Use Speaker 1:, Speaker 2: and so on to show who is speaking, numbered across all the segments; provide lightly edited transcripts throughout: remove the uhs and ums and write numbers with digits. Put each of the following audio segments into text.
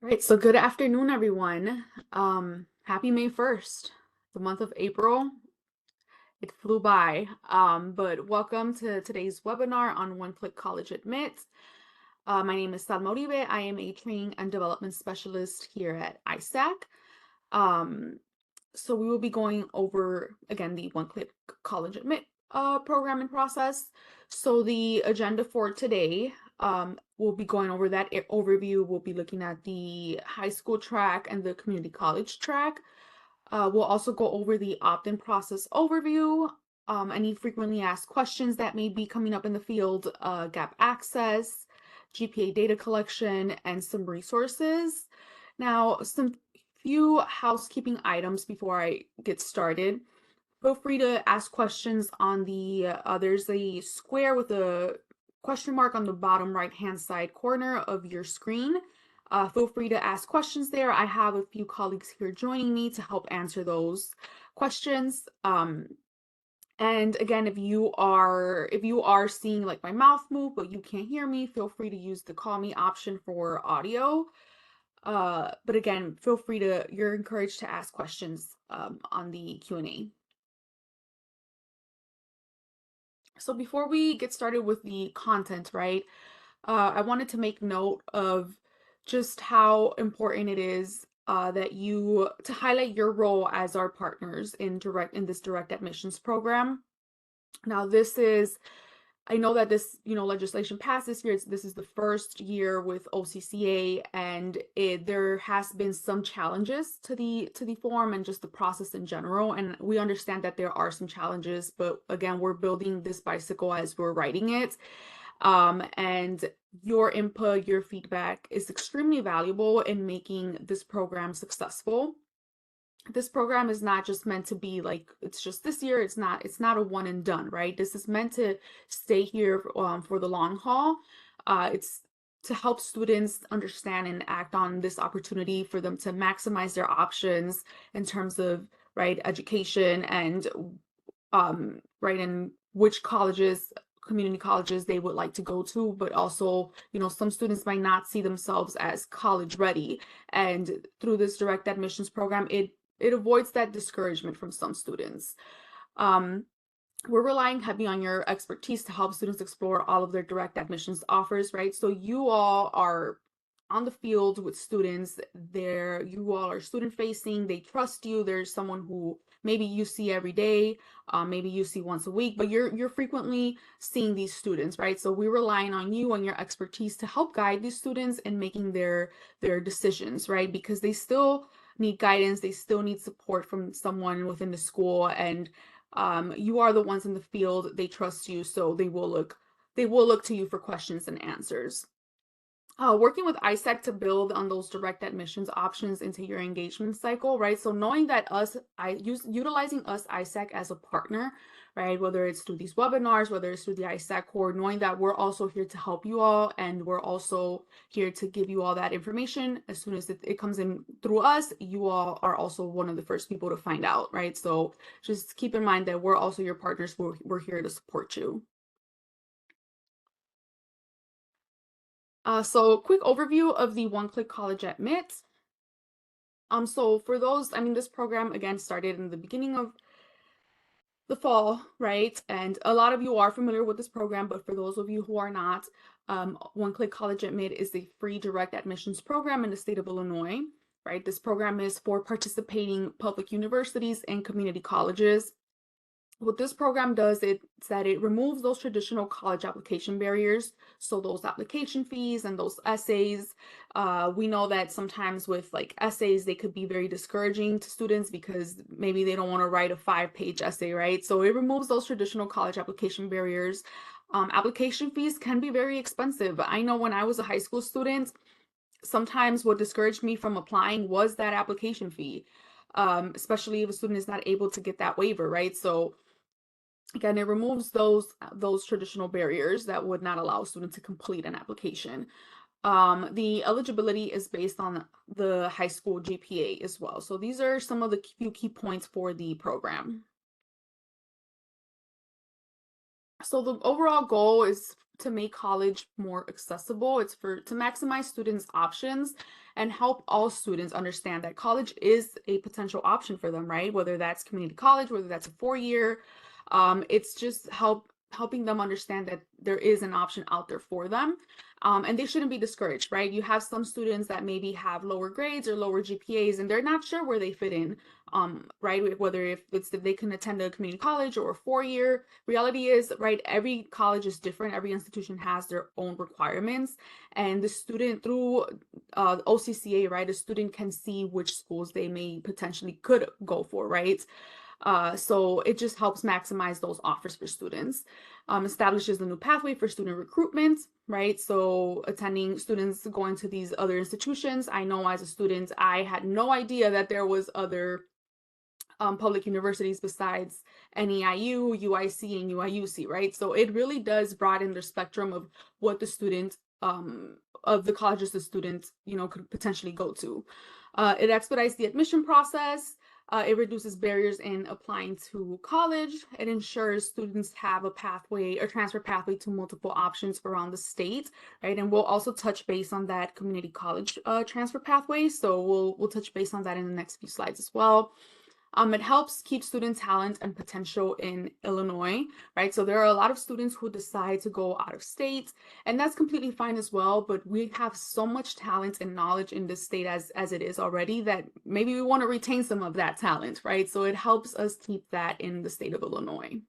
Speaker 1: Right, so good afternoon, everyone. Happy May 1st, the month of April. It flew by. But welcome to today's webinar on One Click College Admit. My name is Salma Uribe. I am a training and development specialist here at ISAC. So we will be going over, again, the One Click College Admit program and process. So the agenda for today, we'll be going over that overview. We'll be looking at the high school track and the community college track. We'll also go over the opt-in process overview, any frequently asked questions that may be coming up in the field, gap access, GPA data collection, and some resources. Now, some few housekeeping items before I get started. Feel free to ask questions on there's a square with a question mark on the bottom right-hand side corner of your screen. Feel free to ask questions there. I have a few colleagues here joining me to help answer those questions. And again, if you are seeing like my mouth move, but you can't hear me, feel free to use the call me option for audio. But again, you're encouraged to ask questions on the Q&A. So before we get started with the content, right, I wanted to make note of just how important it is to highlight your role as our partners in this direct admissions program. Now, I know that this, legislation passed this year. This is the first year with OCCA, and there has been some challenges to the form and just the process in general. And we understand that there are some challenges, but again, we're building this bicycle as we're riding it. And your input, your feedback is extremely valuable in making this program successful. This program is not just meant to be like it's just this year. It's not a one and done, right? This is meant to stay here for the long haul. It's to help students understand and act on this opportunity for them to maximize their options in terms of right education and right in which community colleges they would like to go to, but also, some students might not see themselves as college ready. And through this direct admissions program, it avoids that discouragement from some students. We're relying heavy on your expertise to help students explore all of their direct admissions offers, right? So you all are on the field with students there. You all are student facing. They trust you. There's someone who maybe you see every day, maybe you see once a week, but you're frequently seeing these students, right? So we're relying on you and your expertise to help guide these students in making their decisions, right? Because they still need guidance, they still need support from someone within the school, and you are the ones in the field. They trust you, so they will look to you for questions and answers. Working with ISAC to build on those direct admissions options into your engagement cycle, right? So knowing that utilizing us ISAC as a partner, right? Whether it's through these webinars, whether it's through the ISAC core, knowing that we're also here to help you all, and we're also here to give you all that information. As soon as it comes in through us, you all are also one of the first people to find out, right? So just keep in mind that we're also your partners. We're here to support you. So quick overview of the One Click College Admit. So for those, this program again started in the beginning of the fall, right? And a lot of you are familiar with this program, but for those of you who are not, One Click College Admit is a free direct admissions program in the state of Illinois, right? This program is for participating public universities and community colleges. What this program does is that it removes those traditional college application barriers. So those application fees and those essays, we know that sometimes with like essays, they could be very discouraging to students because maybe they don't want to write a 5-page essay, right? So it removes those traditional college application barriers. Application fees can be very expensive. I know when I was a high school student, sometimes what discouraged me from applying was that application fee, especially if a student is not able to get that waiver, right? So again, it removes those traditional barriers that would not allow a student to complete an application. The eligibility is based on the high school GPA as well. So these are some of the few key points for the program. So the overall goal is to make college more accessible. It's for to maximize students' options and help all students understand that college is a potential option for them, right? Whether that's community college, whether that's a 4 year, it's just helping them understand that there is an option out there for them. And they shouldn't be discouraged, right? You have some students that maybe have lower grades or lower GPAs and they're not sure where they fit in, right? Whether if it's that they can attend a community college or a 4 year. Reality is, right, every college is different. Every institution has their own requirements. And the student through OCCA, right, a student can see which schools they may potentially could go for, right? So it just helps maximize those offers for students. Establishes a new pathway for student recruitment, right? So attending students going to these other institutions. I know as a student, I had no idea that there was other public universities besides NEIU, UIC, and UIUC, right? So it really does broaden the spectrum of what the student, of the colleges the students, could potentially go to. It expedites the admission process. It reduces barriers in applying to college. It ensures students have a pathway, a transfer pathway to multiple options around the state, right? And we'll also touch base on that community college transfer pathway. So we'll touch base on that in the next few slides as well. It helps keep student talent and potential in Illinois, right? So there are a lot of students who decide to go out of state, and that's completely fine as well. But we have so much talent and knowledge in this state as it is already that maybe we want to retain some of that talent, right? So it helps us keep that in the state of Illinois.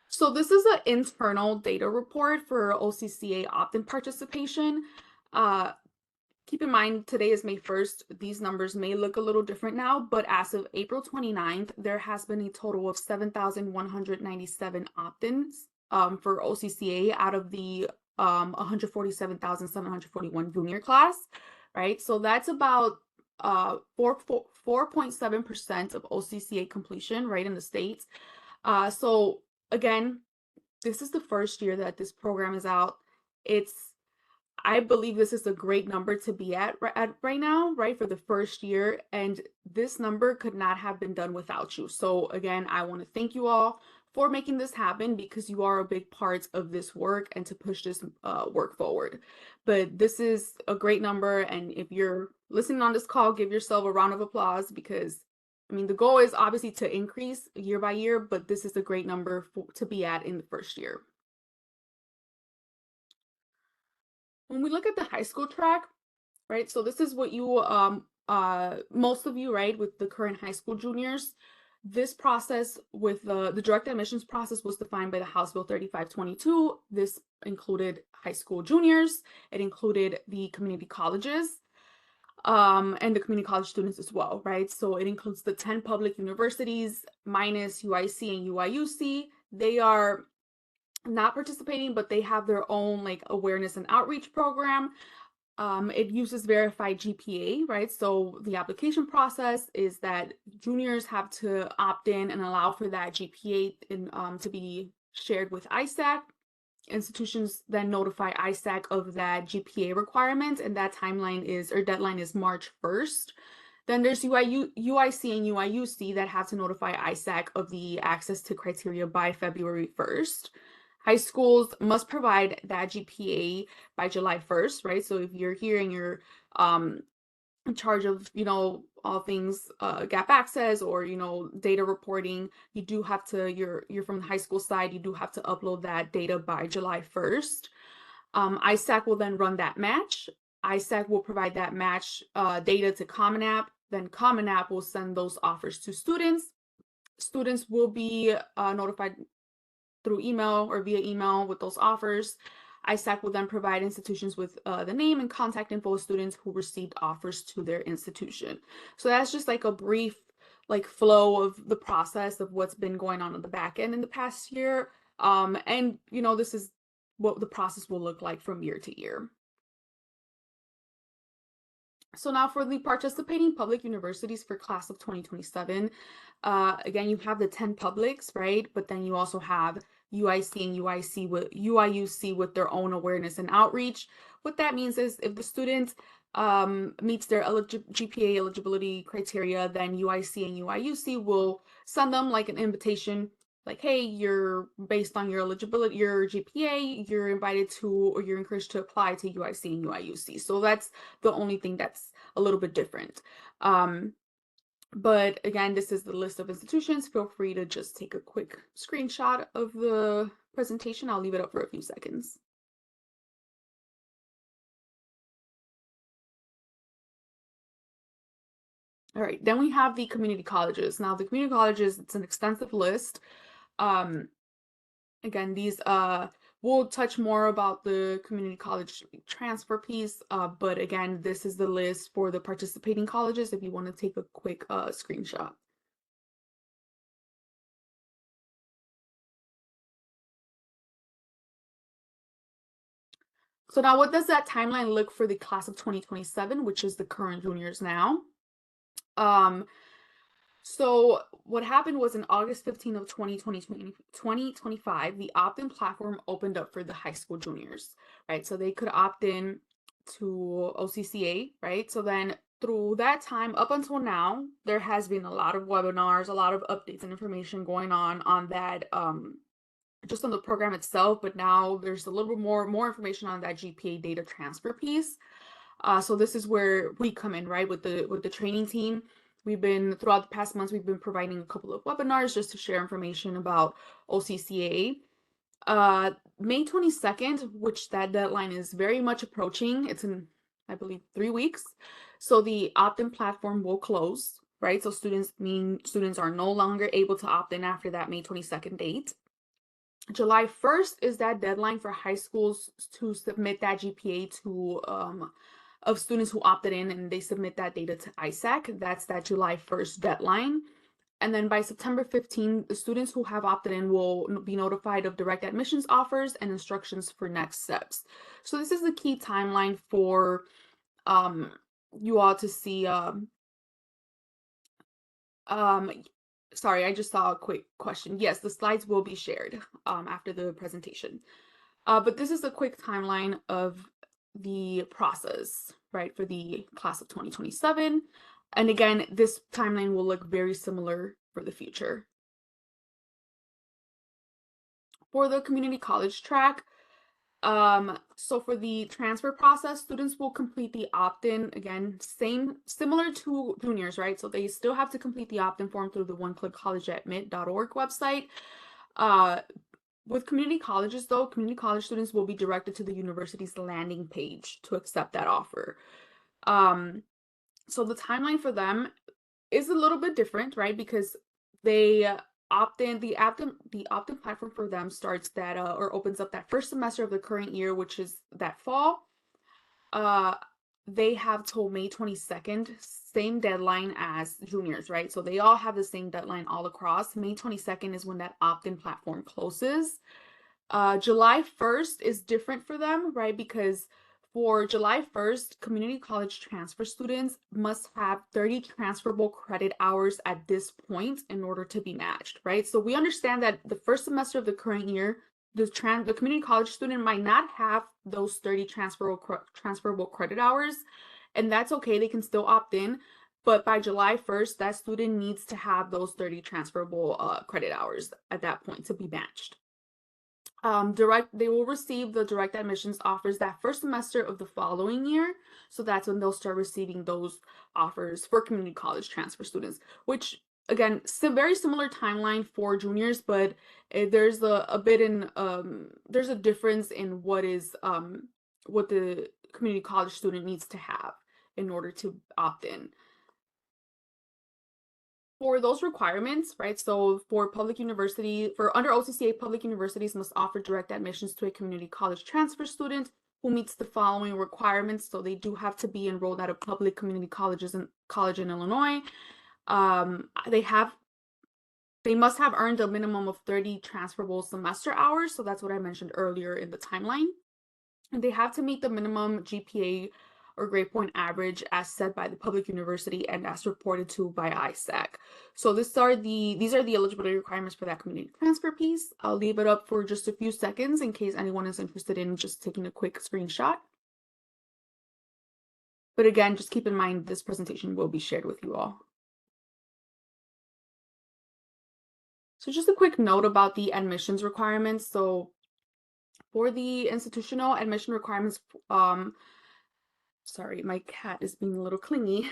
Speaker 1: So this is an internal data report for OCCA opt-in participation. Uh, Keep in mind, today is May 1st. These numbers may look a little different now, but as of April 29th, there has been a total of 7,197 opt-ins for OCCA out of the 147,741 junior class, right? So that's about 4.7% of OCCA completion, right, in the States. So again, this is the first year that this program is out. I believe this is a great number to be at right now, right, for the first year. And this number could not have been done without you. So again, I want to thank you all for making this happen because you are a big part of this work and to push this work forward. But this is a great number. And if you're listening on this call, give yourself a round of applause because I mean, the goal is obviously to increase year by year, but this is a great number to be at in the first year. When we look at the high school track, right? So this is what you most of you, right, with the current high school juniors, this process with the direct admissions process was defined by the House Bill 3522. This included high school juniors, it included the community colleges, and the community college students as well, right? So it includes the 10 public universities minus UIC and UIUC. They are not participating, but they have their own like awareness and outreach program. It uses verified GPA, right? So the application process is that juniors have to opt in and allow for that GPA to be shared with ISAC. Institutions then notify ISAC of that GPA requirement, and that deadline is March 1st. Then there's UIC and UIUC that have to notify ISAC of the access to criteria by February 1st. High schools must provide that GPA by July 1st, right? So if you're here and you're in charge of, all things gap access or, data reporting, you do have to, you're from the high school side, you do have to upload that data by July 1st. ISAC will then run that match. ISAC will provide that match data to Common App. Then Common App will send those offers to students. Students will be notified through email or via email with those offers. ISAC will then provide institutions with the name and contact info of students who received offers to their institution. So that's just like a brief flow of the process of what's been going on the back end in the past year. And this is what the process will look like from year to year. So now for the participating public universities for class of 2027, again, you have the 10 publics, right? But then you also have UIC and UIUC with their own awareness and outreach. What that means is if the student meets their GPA eligibility criteria, then UIC and UIUC will send them like an invitation like, hey, you're based on your eligibility, your GPA, you're invited to, or you're encouraged to apply to UIC and UIUC. So that's the only thing that's a little bit different. But again, this is the list of institutions. Feel free to just take a quick screenshot of the presentation. I'll leave it up for a few seconds. All right, then we have the community colleges. Now, the community colleges, it's an extensive list. Again, these we'll touch more about the community college transfer piece, but again, this is the list for the participating colleges if you want to take a quick screenshot. So now what does that timeline look for the class of 2027, which is the current juniors now? So what happened was in August 15th of 2025, the opt-in platform opened up for the high school juniors, right? So they could opt in to OCCA, right? So then through that time up until now, there has been a lot of webinars, a lot of updates and information going on that just on the program itself, but now there's a little bit more information on that GPA data transfer piece. So this is where we come in, right? With the training team. We've been throughout the past months, we've been providing a couple of webinars just to share information about OCCA. May 22nd, which that deadline is very much approaching. It's in, I believe, 3 weeks. So the opt-in platform will close, right? So students are no longer able to opt in after that May 22nd date. July 1st is that deadline for high schools to submit that GPA to of students who opted in, and they submit that data to ISAC. That's that July 1st deadline. And then by September 15th, the students who have opted in will be notified of direct admissions offers and instructions for next steps. So this is the key timeline for you all to see. Sorry, I just saw a quick question. Yes, the slides will be shared after the presentation. But this is a quick timeline of the process, right, for the class of 2027. And again, this timeline will look very similar for the future. For the community college track, so for the transfer process, students will complete the opt-in, again, similar to juniors, right? So they still have to complete the opt-in form through the oneclickcollegeadmit.org website. With community colleges, though, community college students will be directed to the university's landing page to accept that offer. So the timeline for them is a little bit different, right? Because they opt-in, the opt-in platform for them starts that or opens up that first semester of the current year, which is that fall. They have till May 22nd, same deadline as juniors, right? So they all have the same deadline all across. May 22nd is when that opt-in platform closes. July 1st is different for them, right? Because for July 1st, community college transfer students must have 30 transferable credit hours at this point in order to be matched, right? So we understand that the first semester of the current year, the community college student might not have those 30 transferable credit hours, and that's okay. They can still opt in, but by July 1st, that student needs to have those 30 transferable credit hours at that point to be matched. They will receive the direct admissions offers that first semester of the following year. So that's when they'll start receiving those offers for community college transfer students, which again, very similar timeline for juniors, but there's a bit in there's a difference in what the community college student needs to have in order to opt in. For those requirements, right? So for public university, for under OCCA, public universities must offer direct admissions to a community college transfer student who meets the following requirements. So they do have to be enrolled at a public community college in Illinois. They must have earned a minimum of 30 transferable semester hours. So that's what I mentioned earlier in the timeline. And they have to meet the minimum GPA or grade point average as set by the public university and as reported to by ISAC. So these are the eligibility requirements for that community transfer piece. I'll leave it up for just a few seconds in case anyone is interested in just taking a quick screenshot. But again, just keep in mind this presentation will be shared with you all. So just a quick note about the admissions requirements. So for the institutional admission requirements, sorry, my cat is being a little clingy.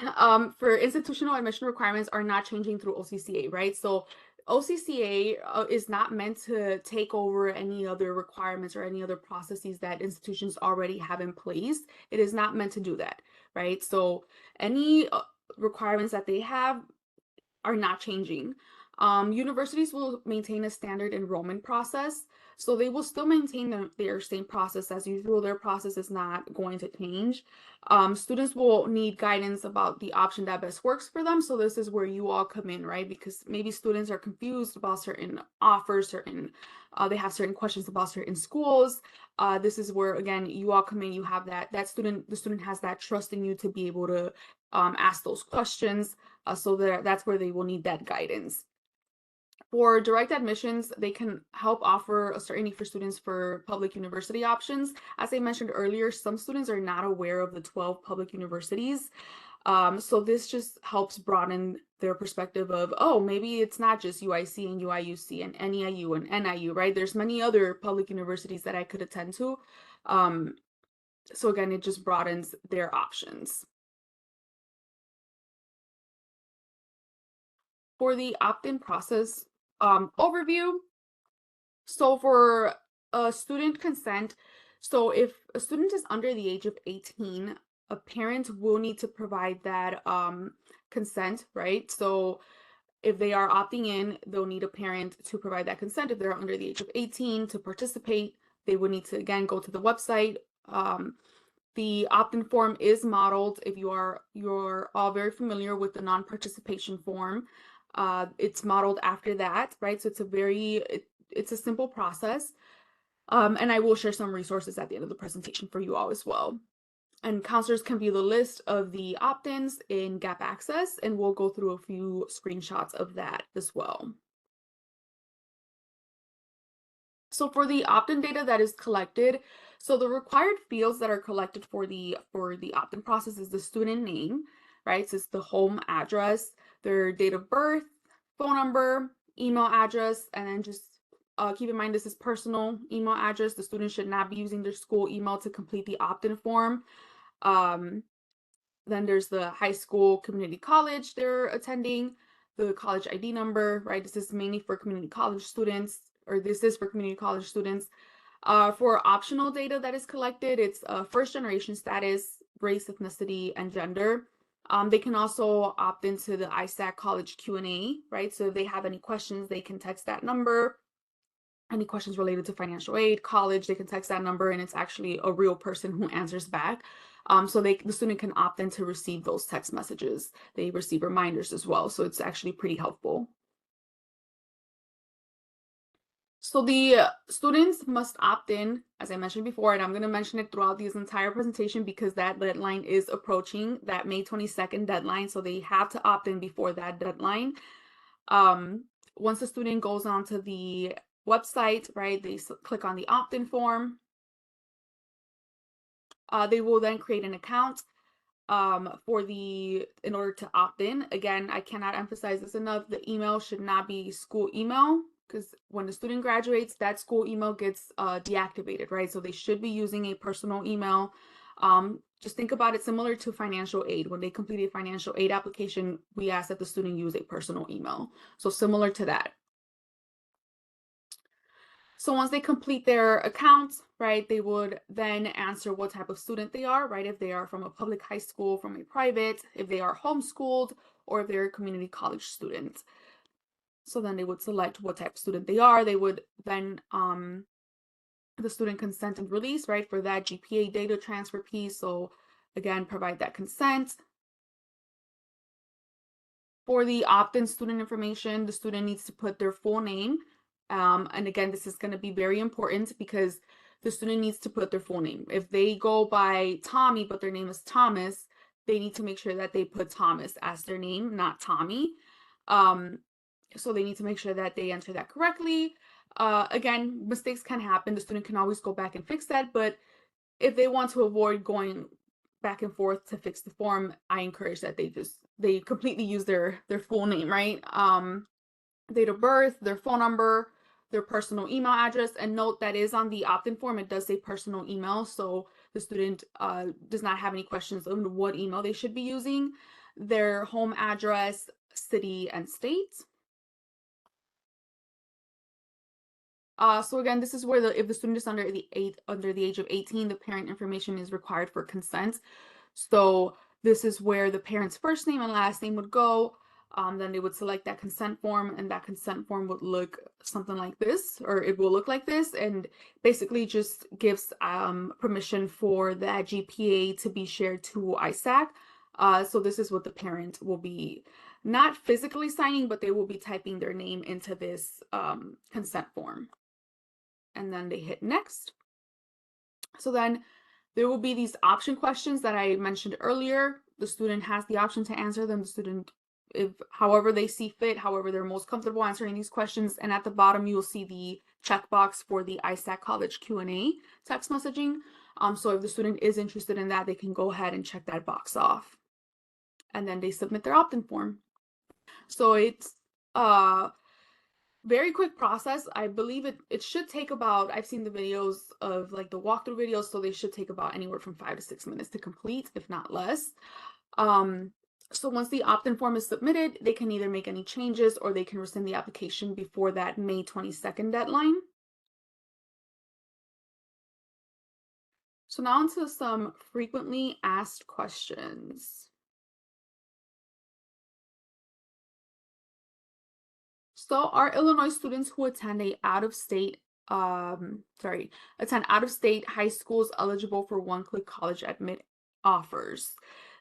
Speaker 1: For institutional admission requirements are not changing through OCCA, right? So OCCA is not meant to take over any other requirements or any other processes that institutions already have in place. It is not meant to do that, right? So any requirements that they have are not changing. Universities will maintain a standard enrollment process, so they will still maintain their same process as usual. Their process is not going to change. Students will need guidance about the option that best works for them. So this is where you all come in, right? Because maybe students are confused about certain offers, they have certain questions about certain schools. This is where again you all come in. You have the student has that trust in you to be able to ask those questions. So that's where they will need that guidance. For direct admissions, they can help offer a certainty for students for public university options. As I mentioned earlier, some students are not aware of the 12 public universities. So this just helps broaden their perspective of, oh, maybe it's not just UIC and UIUC and NEIU and NIU, right? There's many other public universities that I could attend to. So again, it just broadens their options. For the opt-in process overview, so for a student consent, so if a student is under the age of 18, a parent will need to provide that consent, right? So if they are opting in, they'll need a parent to provide that consent. If they're under the age of 18 to participate, they would need to again go to the website. The opt-in form is modeled, if you're all very familiar with the non-participation form. It's modeled after that, right? So it's a simple process. And I will share some resources at the end of the presentation for you all as well. And counselors can view the list of the opt-ins in Gap Access, and we'll go through a few screenshots of that as well. So for the opt-in data that is collected, so the required fields that are collected for the opt-in process is the student name, right? So it's the home address, their date of birth, phone number, email address, and then just keep in mind this is personal email address. The student should not be using their school email to complete the opt-in form. Then there's the high school, community college they're attending, the college ID number, right? This is mainly for community college students, or this is for community college students. For optional data that is collected, it's first generation status, race, ethnicity, and gender. They can also opt into the ISAC college Q&A, right? So if they have any questions, they can text that number. Any questions related to financial aid, college, they can text that number and it's actually a real person who answers back. So the student can opt in to receive those text messages. They receive reminders as well. So it's actually pretty helpful. So the students must opt in, as I mentioned before, and I'm going to mention it throughout this entire presentation because that deadline is approaching, that May 22nd deadline. So they have to opt in before that deadline. Once the student goes onto the website, right, they click on the opt-in form. They will then create an account in order to opt in. Again, I cannot emphasize this enough. The email should not be school email because when the student graduates, that school email gets deactivated, right? So they should be using a personal email. Just think about it similar to financial aid. When they complete a financial aid application, we ask that the student use a personal email. So similar to that. So once they complete their accounts, right, they would then answer what type of student they are, right? If they are from a public high school, from a private, if they are homeschooled, or if they're a community college student. So then they would select what type of student they are. They would then, the student consent and release, right, for that GPA data transfer piece. So again, provide that consent. For the opt-in student information, the student needs to put their full name. And again, this is going to be very important because the student needs to put their full name. If they go by Tommy, but their name is Thomas, they need to make sure that they put Thomas as their name, not Tommy. So they need to make sure that they enter that correctly. Again, mistakes can happen. The student can always go back and fix that, but if they want to avoid going back and forth to fix the form, I encourage that they completely use their full name, right? date of birth, their phone number, their personal email address, and note that is on the opt-in form. It does say personal email, so the student does not have any questions on what email they should be using, their home address, city, and state. So again, this is where if the student is under the age of 18, the parent information is required for consent. So this is where the parent's first name and last name would go. Then they would select that consent form, and that consent form would look something like this, or it will look like this, and basically just gives permission for that GPA to be shared to ISAC. So this is what the parent will be not physically signing, but they will be typing their name into this consent form. And then they hit next. So then there will be these option questions that I mentioned earlier. The student has the option to answer them. The student, if however they see fit, however they're most comfortable answering these questions. And at the bottom, you will see the checkbox for the ISAC College Q&A text messaging. So if the student is interested in that, they can go ahead and check that box off. And then they submit their opt-in form. So it's very quick process. I believe it should take about, I've seen the videos of like the walkthrough videos, so they should take about anywhere from 5 to 6 minutes to complete, if not less. So once the opt-in form is submitted, they can either make any changes or they can rescind the application before that May 22nd deadline. So now onto some frequently asked questions. So are Illinois students who attend out-of-state high schools eligible for one-click college admit offers?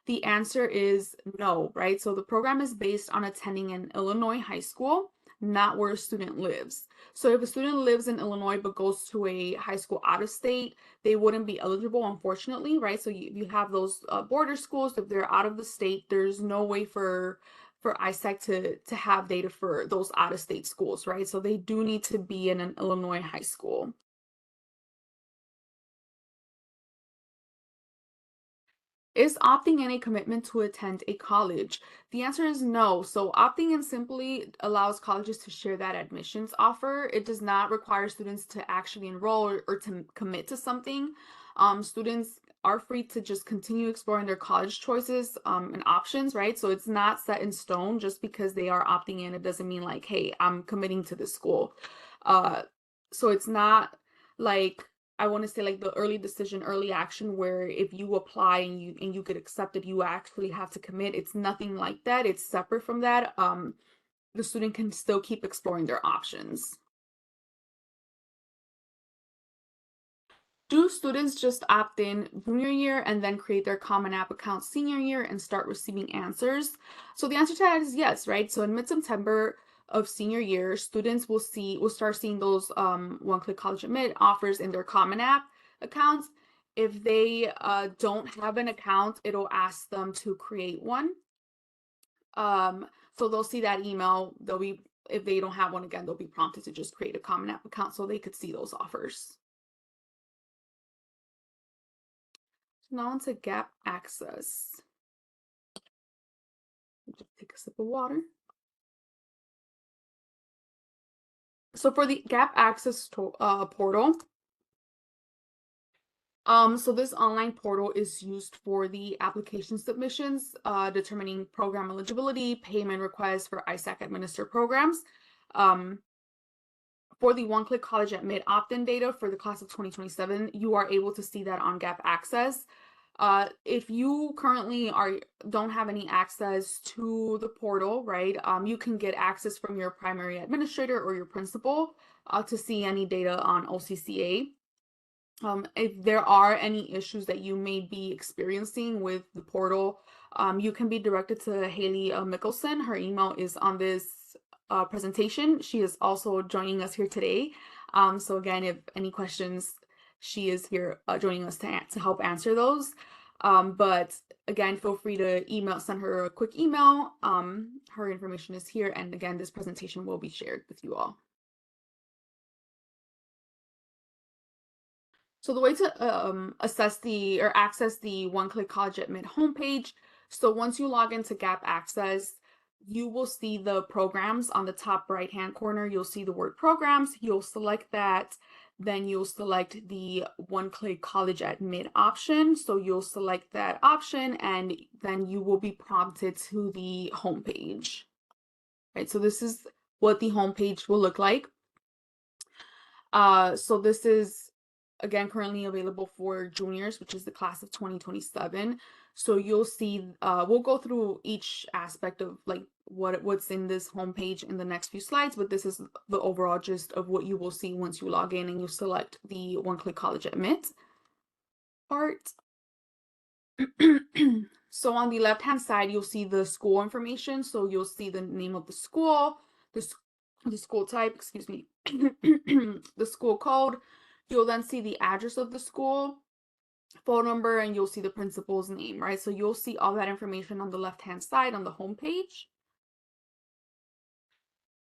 Speaker 1: The answer is no, right? So the program is based on attending an Illinois high school, not where a student lives. So if a student lives in Illinois but goes to a high school out of state, they wouldn't be eligible, unfortunately, right? So you have those border schools. If they're out of the state, there's no way for ISAC to have data for those out-of-state schools, right? So they do need to be in an Illinois high school. Is opting in a commitment to attend a college? The answer is no. So opting in simply allows colleges to share that admissions offer. It does not require students to actually enroll or to commit to something. Students are free to just continue exploring their college choices and options, right? So it's not set in stone. Just because they are opting in, it doesn't mean like, hey, I'm committing to this school. Uh, so it's not like, I want to say, like the early decision, early action, where if you apply and you get accepted, you actually have to commit. It's nothing like that. It's separate from that. The student can still keep exploring their options. Do students just opt in junior year and then create their Common App account senior year and start receiving answers? So the answer to that is yes, right? So in mid-September of senior year, students will start seeing those one-click college admit offers in their Common App accounts. If they don't have an account, it'll ask them to create one. So they'll see that email. If they don't have one, again, they'll be prompted to just create a Common App account so they could see those offers. Now onto gap access. Just take a sip of water. So for the gap access portal, so this online portal is used for the application submissions, determining program eligibility, payment requests for ISAC administered programs. For the one-click college admit opt-in data for the class of 2027, you are able to see that on gap access. If you currently don't have any access to the portal, right, you can get access from your primary administrator or your principal to see any data on OCCA. If there are any issues that you may be experiencing with the portal, you can be directed to Haley Mickelson. Her email is on this presentation. She is also joining us here today. So again, if any questions, she is here joining us to help answer those. But again, feel free to send her a quick email. Her information is here. And again, this presentation will be shared with you all. So the way to access the one-click college admit homepage. So once you log into Gap Access, you will see the programs on the top right hand corner. You'll see the word programs. You'll select that. Then you'll select the one-click college admit option. So you'll select that option and then you will be prompted to the homepage. Right, so this is what the homepage will look like. So this is again currently available for juniors, which is the class of 2027. So you'll see, we'll go through each aspect of like what's in this homepage in the next few slides, but this is the overall gist of what you will see once you log in and you select the one-click college admit part. So on the left-hand side, you'll see the school information. So you'll see the name of the school, the school type, excuse me, the school code. You'll then see the address of the school, phone number, and you'll see the principal's name, right? So you'll see all that information on the left-hand side on the home page.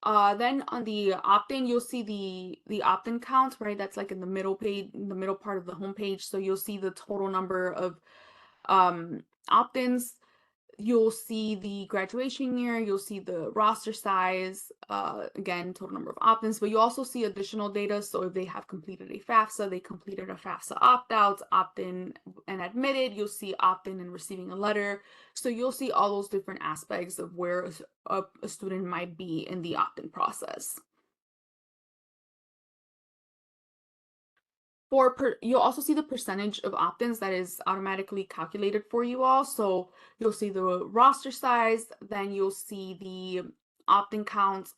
Speaker 1: Then on the opt-in, you'll see the opt-in count, right? That's like in the middle page, in the middle part of the home page. So you'll see the total number of opt-ins. You'll see the graduation year, you'll see the roster size, again, total number of opt-ins, but you also see additional data. So if they have completed a FAFSA, they completed a FAFSA opt-out, opt-in and admitted, you'll see opt-in and receiving a letter. So you'll see all those different aspects of where a student might be in the opt-in process. You'll also see the percentage of opt-ins that is automatically calculated for you all. So you'll see the roster size, then you'll see the opt-in count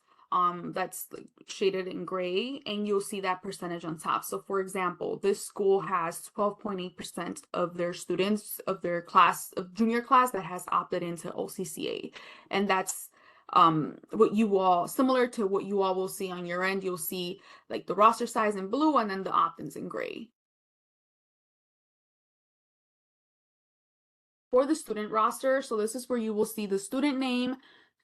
Speaker 1: that's like shaded in gray, and you'll see that percentage on top. So for example, this school has 12.8% of their students of their class of junior class that has opted into OCCA, and that's what you all, similar to what you all will see on your end. You'll see like the roster size in blue and then the opt-ins in gray. For the student roster, so this is where you will see the student name,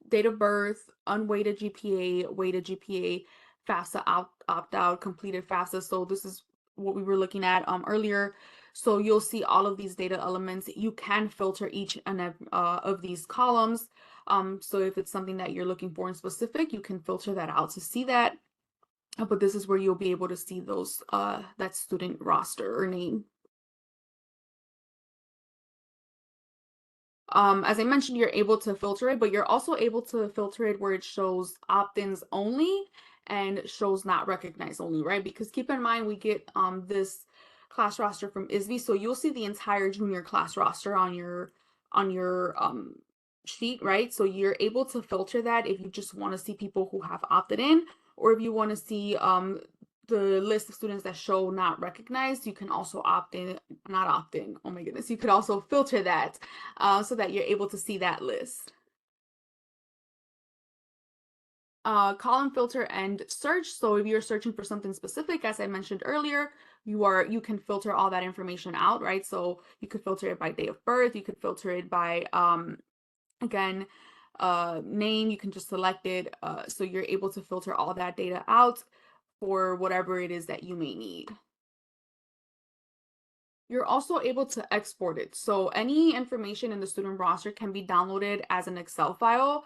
Speaker 1: date of birth, unweighted GPA, weighted GPA, FAFSA opt-out, completed FAFSA. So this is what we were looking at earlier. So you'll see all of these data elements. You can filter each and every, of these columns. So if it's something that you're looking for in specific, you can filter that out to see that. But this is where you'll be able to see those that student roster or name. As I mentioned, you're able to filter it, but you're also able to filter it where it shows opt-ins only and shows not recognized only, right? Because keep in mind, we get this class roster from ISB, so you'll see the entire junior class roster on your sheet, right? So you're able to filter that if you just want to see people who have opted in, or if you want to see the list of students that show not recognized, you can also not opt in, oh my goodness, you could also filter that so that you're able to see that list. Column filter and search. So if you're searching for something specific, as I mentioned earlier, you can filter all that information out, right? So you could filter it by date of birth, you could filter it by again name, you can just select it, so you're able to filter all that data out for whatever it is that you may need. You're also able to export it. So any information in the student roster can be downloaded as an Excel file.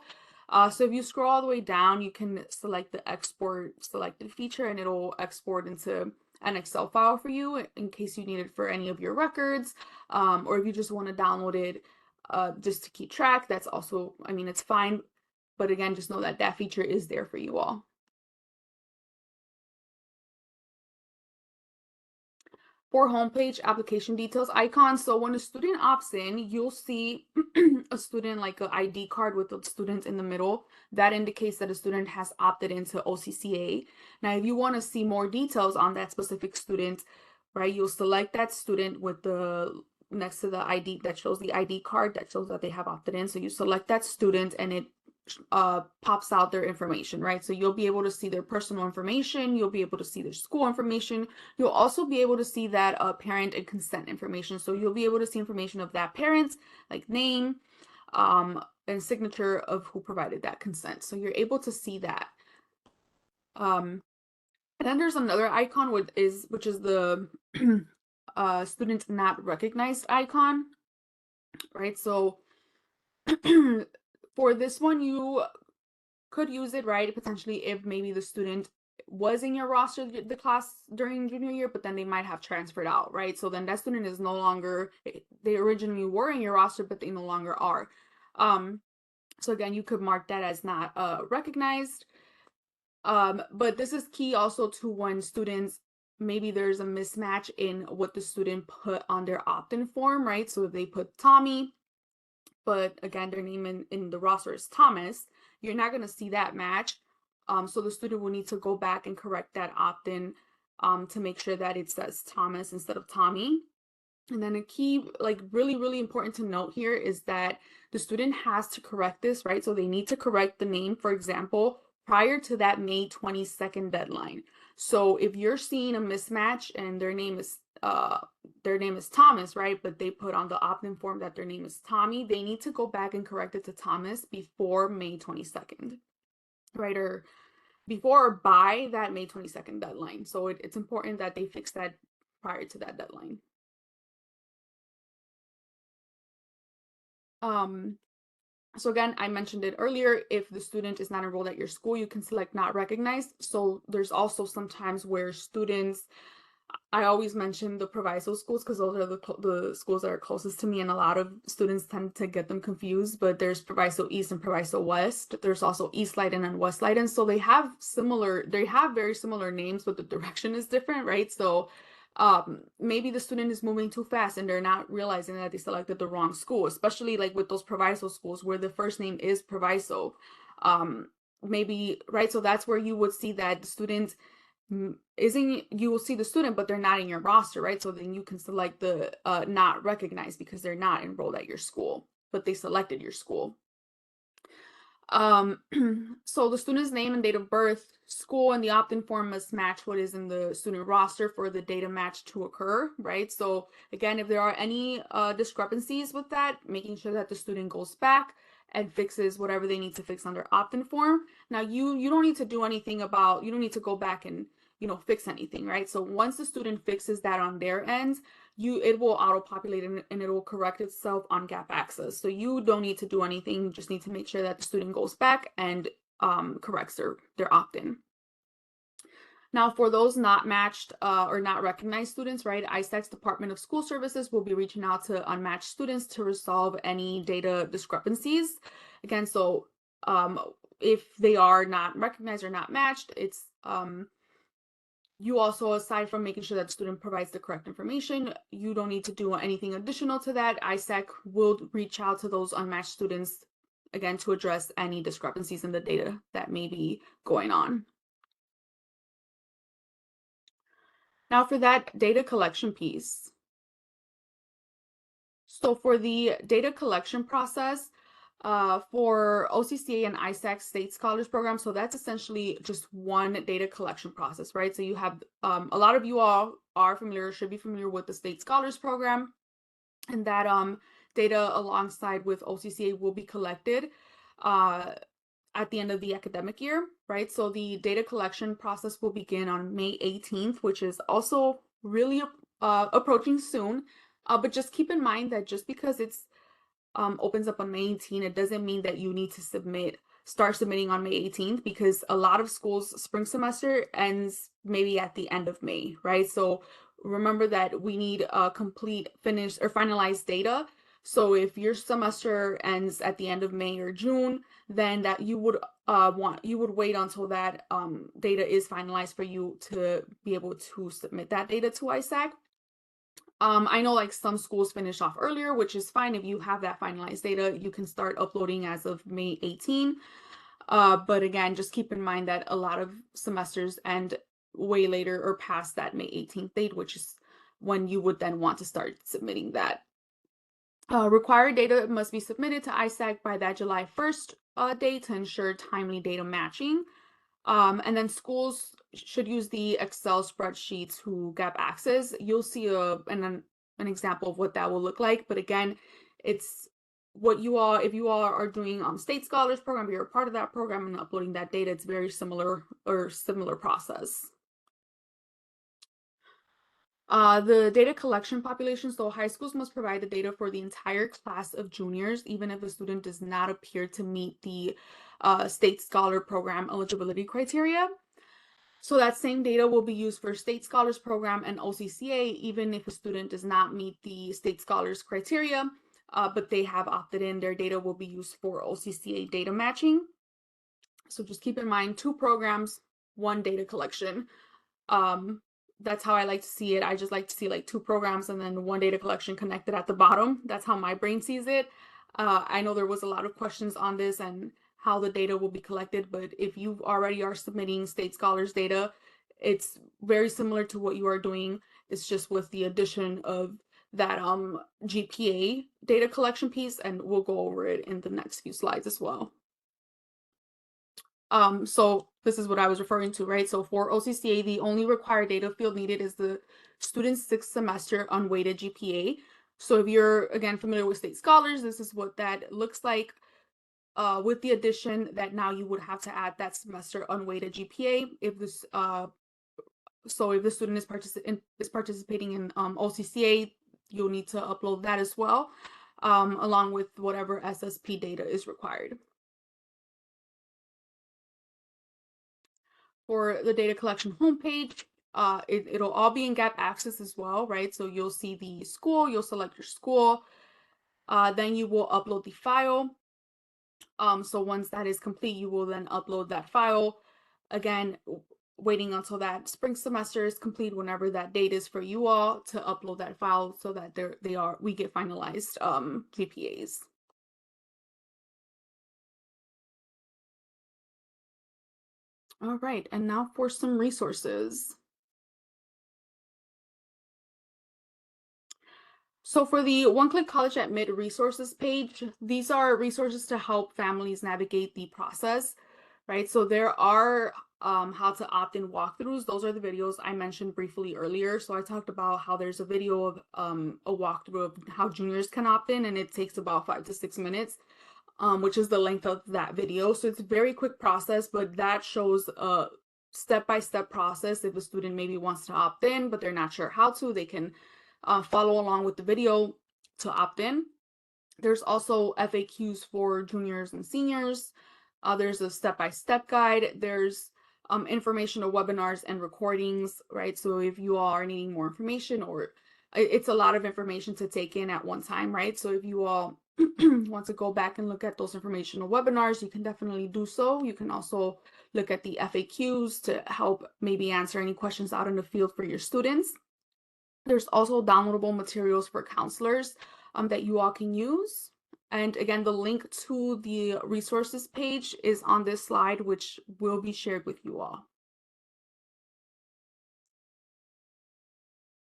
Speaker 1: So if you scroll all the way down, you can select the export selected feature and it'll export into an Excel file for you in case you need it for any of your records, or if you just want to download it just to keep track, that's also, I mean, it's fine. But again, just know that that feature is there for you all. For homepage application details icon. So when a student opts in, you'll see a student like an ID card with the student in the middle. That indicates that a student has opted into OCCA. Now, if you want to see more details on that specific student, right, you'll select that student with the next to the ID that shows the ID card that shows that they have opted in. So you select that student and it pops out their information, right? So you'll be able to see their personal information, you'll be able to see their school information, you'll also be able to see that parent and consent information. So you'll be able to see information of that parent, like name, and signature of who provided that consent. So you're able to see that. And then there's another icon which is the student not recognized icon, right? So For this one, you could use it, right? Potentially if maybe the student was in your roster the class during junior year, but then they might have transferred out, right? So then that student is no longer, they originally were in your roster, but they no longer are. So again, you could mark that as not recognized. But this is key also to when students, maybe there's a mismatch in what the student put on their opt-in form, right? So if they put Tommy, but again, their name in the roster is Thomas, you're not going to see that match. So the student will need to go back and correct that opt-in to make sure that it says Thomas instead of Tommy. And then a key, like really, really important to note here is that the student has to correct this, right? So they need to correct the name, for example, prior to that May 22nd deadline. So if you're seeing a mismatch and their name is Thomas, right? But they put on the opt-in form that their name is Tommy, they need to go back and correct it to Thomas before May 22nd, right? Or before or by that May 22nd deadline. So it's important that they fix that prior to that deadline. So again, I mentioned it earlier, if the student is not enrolled at your school, you can select not recognized. So there's also sometimes where students, I always mention the proviso schools because those are the schools that are closest to me, and a lot of students tend to get them confused, but there's proviso East and proviso West. There's also East Leiden and West Leiden. So they have very similar names, but the direction is different, right? So maybe the student is moving too fast and they're not realizing that they selected the wrong school, especially like with those proviso schools where the first name is proviso. Maybe, right? So that's where you would see that the student you will see the student, but they're not in your roster, right? So then you can select the not recognized because they're not enrolled at your school, but they selected your school. So the student's name and date of birth, school, and the opt-in form must match what is in the student roster for the data match to occur, right? So again, if there are any discrepancies with that, making sure that the student goes back and fixes whatever they need to fix on their opt-in form. Now you don't need to do anything about, you don't need to go back and fix anything, right? So once the student fixes that on their end, it will auto-populate and it will correct itself on Gap Access. So you don't need to do anything. You just need to make sure that the student goes back and corrects their opt-in. Now, for those not matched or not recognized students, right, ISAC's Department of School Services will be reaching out to unmatched students to resolve any data discrepancies. Again, so if they are not recognized or not matched, it's you also, aside from making sure that the student provides the correct information, you don't need to do anything additional to that. ISAC will reach out to those unmatched students, again, to address any discrepancies in the data that may be going on. Now for that data collection piece. So for the data collection process, for OCCA and ISAC State Scholars Program, so that's essentially just one data collection process, right? So you have, a lot of you all are familiar, should be familiar with the State Scholars Program, and that data alongside with OCCA will be collected at the end of the academic year, right? So the data collection process will begin on May 18th, which is also really approaching soon. But just keep in mind that just because it's opens up on May 18th, it doesn't mean that you need to start submitting on May 18th, because a lot of schools' spring semester ends maybe at the end of May, right? So remember that we need a complete finished or finalized data. So if your semester ends at the end of May or June, then that you would wait until that data is finalized for you to be able to submit that data to ISAC. I know like some schools finish off earlier, which is fine. If you have that finalized data, you can start uploading as of May 18. But again, just keep in mind that a lot of semesters end way later or past that May 18th date, which is when you would then want to start submitting that. Required data must be submitted to ISAC by that July 1st date to ensure timely data matching. And then schools should use the Excel spreadsheet to Gap Access. You'll see an example of what that will look like. But again, it's what if you all are doing State Scholars Program, you're a part of that program and uploading that data, it's very similar process. The data collection population, so high schools must provide the data for the entire class of juniors, even if a student does not appear to meet the state scholar program eligibility criteria. So that same data will be used for State Scholars Program and OCCA, even if a student does not meet the State Scholars criteria, but they have opted in, their data will be used for OCCA data matching. So just keep in mind, 2 programs, 1 data collection. Um, that's how I like to see it. I just like to see like 2 programs and then 1 data collection connected at the bottom. That's how my brain sees it. I know there was a lot of questions on this and how the data will be collected, but if you already are submitting state scholars data, it's very similar to what you are doing. It's just with the addition of that GPA data collection piece, and we'll go over it in the next few slides as well. So this is what I was referring to, right? So for OCCA, the only required data field needed is the student's 6th semester unweighted GPA. So if you're, again, familiar with state scholars, this is what that looks like, with the addition that now you would have to add that semester unweighted GPA. If this, so if the student is participating in OCCA, you'll need to upload that as well, along with whatever SSP data is required. For the data collection homepage, it'll all be in Gap Access as well, right? So you'll see the school, you'll select your school, then you will upload the file. So once that is complete, you will then upload that file. Again, waiting until that spring semester is complete, whenever that date is for you all, to upload that file so that we get finalized GPAs. All right, and now for some resources. So for the One-Click College at Mid resources page, these are resources to help families navigate the process, right? So there are how to opt-in walkthroughs. Those are the videos I mentioned briefly earlier. So I talked about how there's a video of a walkthrough of how juniors can opt in, and it takes about 5 to 6 minutes, which is the length of that video. So it's a very quick process, but that shows a step-by-step process. If a student maybe wants to opt in, but they're not sure how to, they can follow along with the video to opt in. There's also FAQs for juniors and seniors. There's a step-by-step guide. There's informational webinars and recordings, right? So if you all are needing more information, or it's a lot of information to take in at one time, right? So if you all want to go back and look at those informational webinars, you can definitely do so. You can also look at the FAQs to help maybe answer any questions out in the field for your students. There's also downloadable materials for counselors that you all can use. And again, the link to the resources page is on this slide, which will be shared with you all.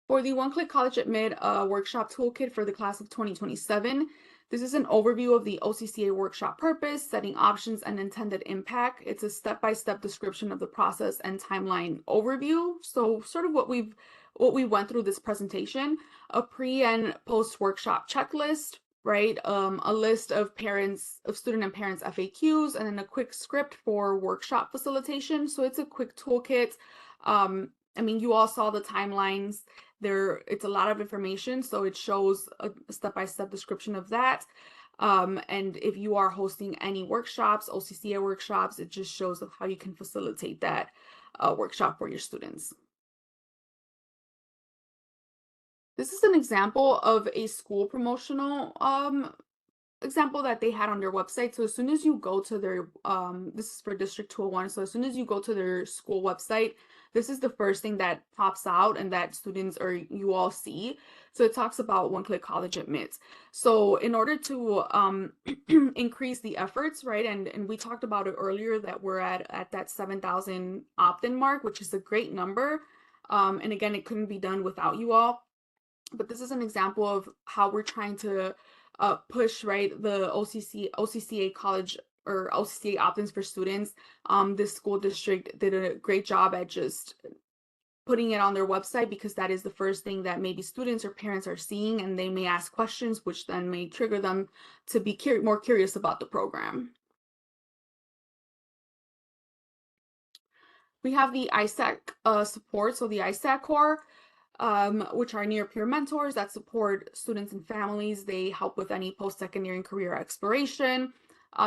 Speaker 1: For the One-Click College at Mid workshop toolkit for the class of 2027, this is an overview of the OCCA workshop purpose, setting options, and intended impact. It's a step-by-step description of the process and timeline overview. So sort of what we went through this presentation, a pre and post workshop checklist, right? A list of student and parents FAQs, and then a quick script for workshop facilitation. So it's a quick toolkit. I mean, you all saw the timelines there. It's a lot of information, so it shows a step-by-step description of that. And if you are hosting any workshops, OCCA workshops, it just shows of how you can facilitate that workshop for your students. This is an example of a school promotional example that they had on their website. So as soon as you go to their, this is for District 201, so as soon as you go to their school website, this is the first thing that pops out and that students or you all see. So it talks about One-Click College Admits. So in order to increase the efforts, right, and we talked about it earlier that we're at that 7,000 opt-in mark, which is a great number. And again, it couldn't be done without you all. But this is an example of how we're trying to push, right, the OCCA college or OCCA opt-ins for students. This school district did a great job at just putting it on their website, because that is the first thing that maybe students or parents are seeing, and they may ask questions, which then may trigger them to be more curious about the program. We have the ISAC support, so the ISAC core. which are near peer mentors that support students and families. They help with any post-secondary and career exploration.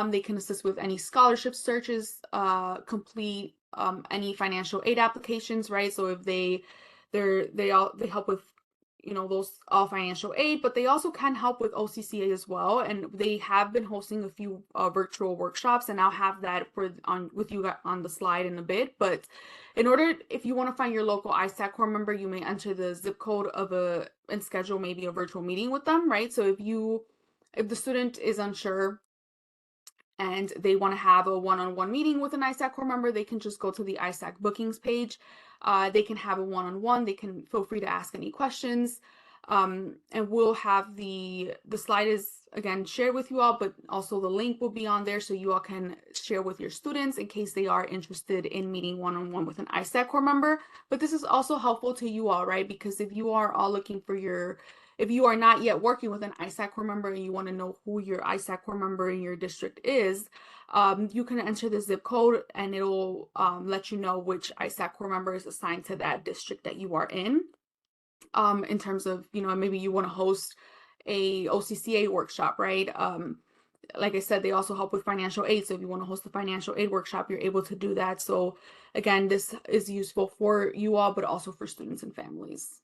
Speaker 1: They can assist with any scholarship searches, complete any financial aid applications, right? So if they help with those all financial aid, but they also can help with OCCA as well. And they have been hosting a few virtual workshops, and I'll have that for on with you on the slide in a bit. But in order, if you want to find your local ISAC core member, you may enter the zip code of and schedule maybe a virtual meeting with them, right? So if the student is unsure and they want to have a one-on-one meeting with an ISAC core member, they can just go to the ISAC bookings page. They can have a one-on-one. They can feel free to ask any questions. And we'll have the slide is again shared with you all, but also the link will be on there so you all can share with your students in case they are interested in meeting one-on-one with an ISAC core member. But this is also helpful to you all, right? Because if you are all looking for if you are not yet working with an ISAC core member and you want to know who your ISAC core member in your district is, you can enter the zip code and it'll let you know which ISAC core member is assigned to that district that you are in terms of, maybe you want to host a OCCA workshop, right? Like I said, they also help with financial aid. So if you want to host a financial aid workshop, you're able to do that. So again, this is useful for you all, but also for students and families.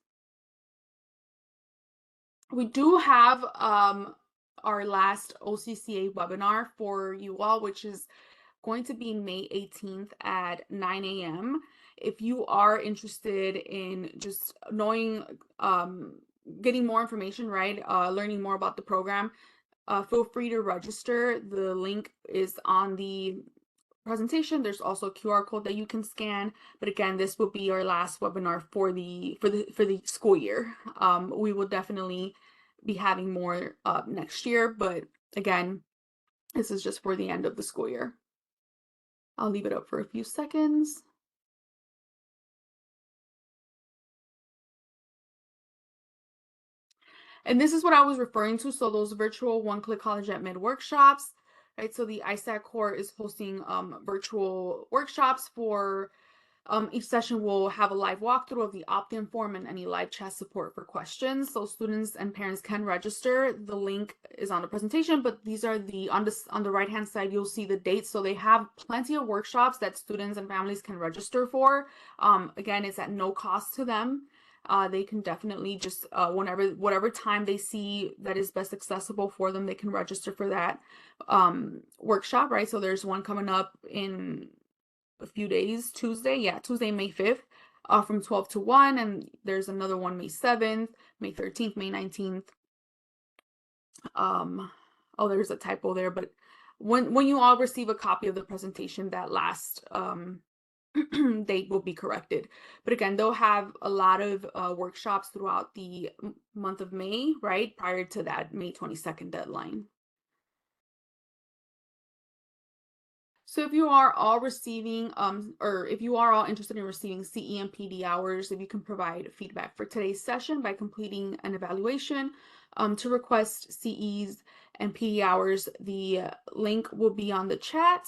Speaker 1: We do have our last OCCA webinar for you all, which is going to be May 18th at 9 a.m. If you are interested in just knowing, getting more information, right, learning more about the program, feel free to register. The link is on the presentation. There's also a QR code that you can scan. But again, this will be our last webinar for the school year. We will definitely be having more next year, but again, this is just for the end of the school year. I'll leave it up for a few seconds. And this is what I was referring to. So those virtual one-click college at mid workshops, right? So the ISAC core is hosting virtual workshops for each session will have a live walkthrough of the opt-in form and any live chat support for questions. So students and parents can register. The link is on the presentation, but these are on the right-hand side, you'll see the dates. So they have plenty of workshops that students and families can register for. Again, it's at no cost to them. They can definitely just whatever time they see that is best accessible for them, they can register for that workshop, right? So there's one coming up in a few days, Tuesday, May 5th, from 12 to 1, and there's another one May 7th, May 13th, May 19th. Oh, there's a typo there, but when you all receive a copy of the presentation, that last date will be corrected. But again, they'll have a lot of workshops throughout the month of May, right, prior to that May 22nd deadline. So if you are all receiving, or if you are all interested in receiving CE and PD hours, if you can provide feedback for today's session by completing an evaluation, to request CEs and PD hours, the link will be on the chat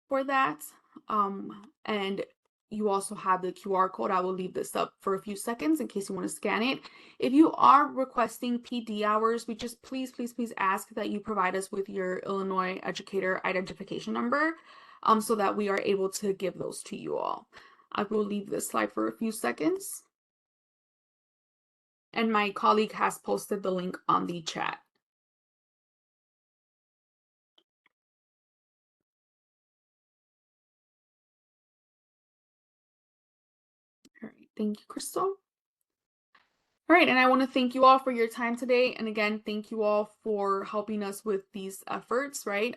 Speaker 1: for that. And you also have the QR code. I will leave this up for a few seconds in case you want to scan it. If you are requesting PD hours, we just please ask that you provide us with your Illinois educator identification number, so that we are able to give those to you all. I will leave this slide for a few seconds. And my colleague has posted the link on the chat. All right, thank you, Crystal. All right, and I want to thank you all for your time today. And again, thank you all for helping us with these efforts, right?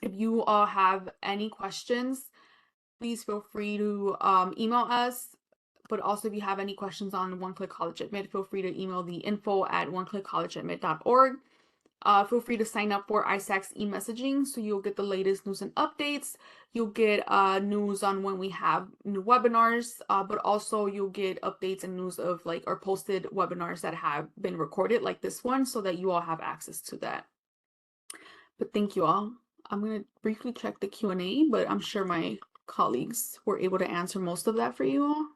Speaker 1: If you all have any questions, please feel free to email us. But also, if you have any questions on One Click College at Mid, feel free to email the info@oneclickcollegeatmid.org. Feel free to sign up for ISAC's e-messaging so you'll get the latest news and updates. You'll get news on when we have new webinars, but also you'll get updates and news of our posted webinars that have been recorded like this one, so that you all have access to that. But thank you all. I'm going to briefly check the Q&A, but I'm sure my colleagues were able to answer most of that for you all.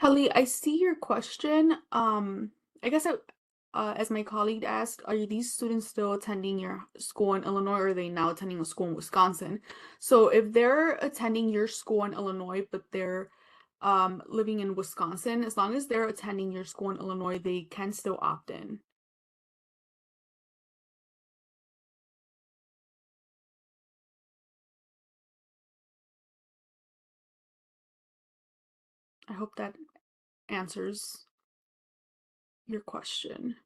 Speaker 1: Kelly, I see your question. I guess as my colleague asked, are these students still attending your school in Illinois, or are they now attending a school in Wisconsin? So if they're attending your school in Illinois, but they're living in Wisconsin, as long as they're attending your school in Illinois, they can still opt in. I hope that answers your question.